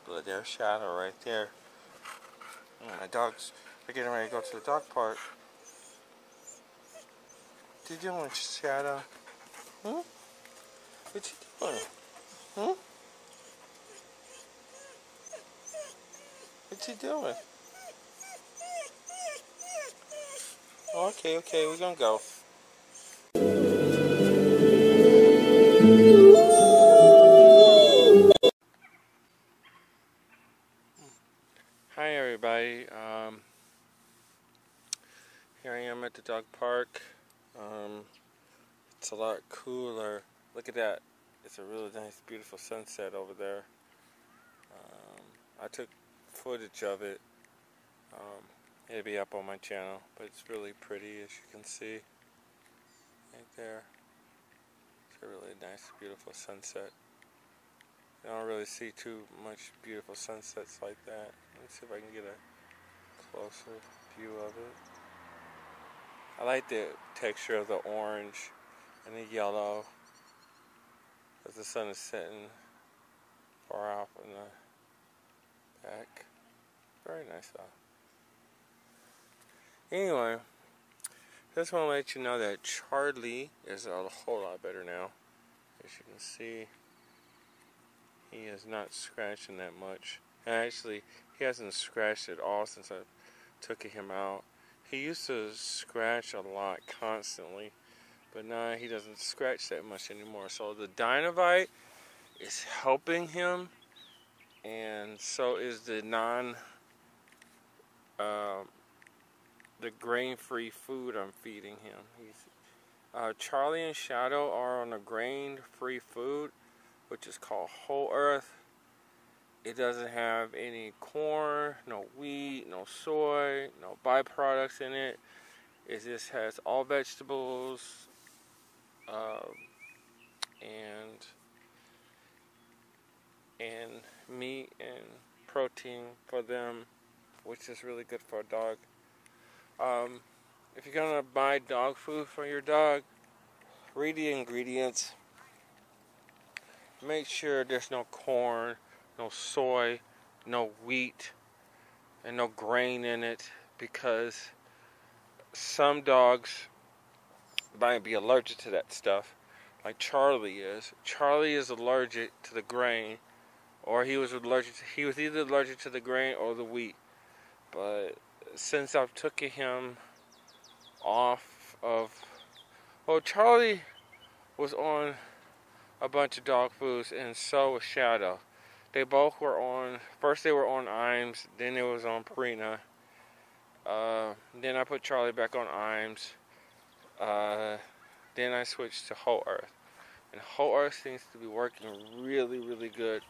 But there's Shadow right there. My dogs are getting ready to go to the dog park. What you doing, Shadow? Hmm? What you doing? Hmm? What you doing? Okay, we're gonna go. Hi everybody. Here I am at the dog park. It's a lot cooler. Look at that. It's a really nice, beautiful sunset over there. I took footage of it. It'll be up on my channel, but it's really pretty, as you can see. Right there. It's a really nice, beautiful sunset. I don't really see too much beautiful sunsets like that. Let's see if I can get a closer view of it. I like the texture of the orange and the yellow as the sun is setting far off in the back. Very nice though. Anyway, just want to let you know that Charlie is a whole lot better now. As you can see, he is not scratching that much. And actually, he hasn't scratched at all since I took him out. He used to scratch a lot constantly, but now he doesn't scratch that much anymore. So the Dinovite is helping him, and so is the the grain-free food I'm feeding him. Charlie and Shadow are on a grain-free food, which is called Whole Earth. It doesn't have any corn, no wheat, no soy, no byproducts in it. It just has all vegetables and meat and protein for them, which is really good for a dog. If you're gonna buy dog food for your dog, read the ingredients. Make sure there's no corn, no soy, no wheat, and no grain in it, because some dogs might be allergic to that stuff, like Charlie is. Charlie is allergic to the grain, or he was either allergic to the grain or the wheat. But since I've taken him off of, well, Charlie was on a bunch of dog foods, and so was Shadow. They both were on, first they were on Iams, then it was on Purina. Then I put Charlie back on Iams. Then I switched to Whole Earth. And Whole Earth seems to be working really, really good.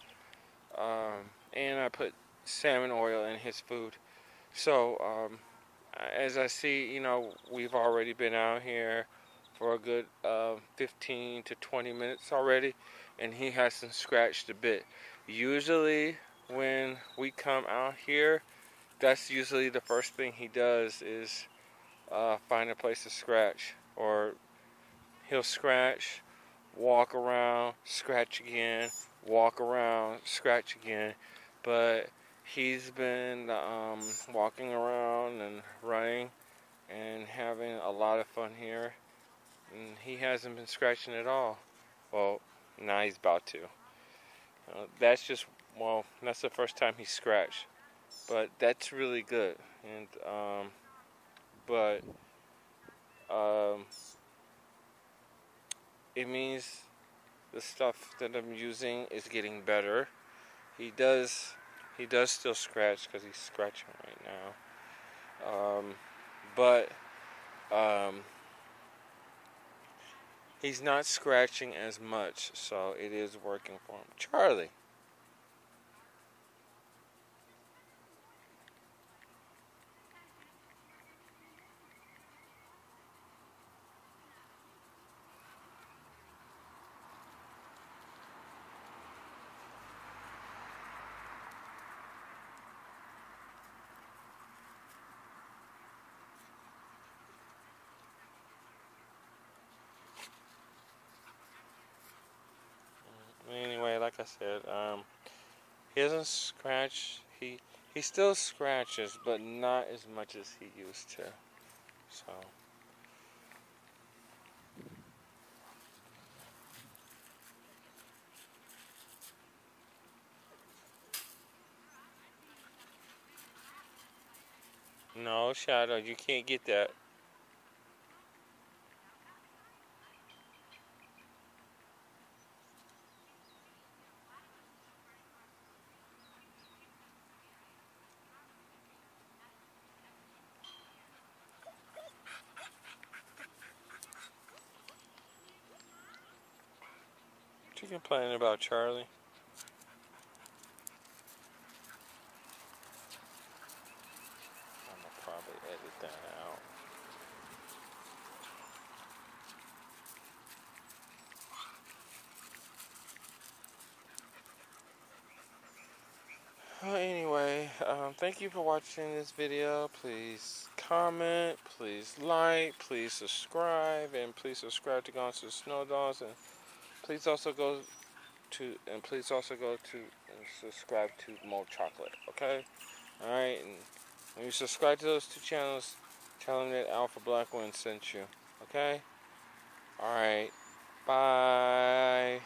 And I put salmon oil in his food. So, as I see, we've already been out here for a good 15 to 20 minutes already, and he hasn't scratched a bit. Usually when we come out here, that's usually the first thing he does is find a place to scratch, or he'll scratch, walk around, scratch again, walk around, scratch again. But he's been walking around and running and having a lot of fun here, and he hasn't been scratching at all. Well, now he's about to. That's the first time he scratched, but that's really good. And it means the stuff that I'm using is getting better. He does still scratch because he's scratching right now. But he's not scratching as much, so it is working for him. Charlie. Anyway, like I said, He doesn't scratch. He still scratches, but not as much as he used to. So. No, Shadow, you can't get that. What you complaining about, Charlie? I'm gonna probably edit that out. Well, anyway, thank you for watching this video. Please comment, please like, please subscribe, and please subscribe to Gone to the Snow Dolls, and please also go and subscribe to Mo Chocolate. Okay, all right. And when you subscribe to those two channels, tell them that Alpha Black One sent you. Okay. All right. Bye.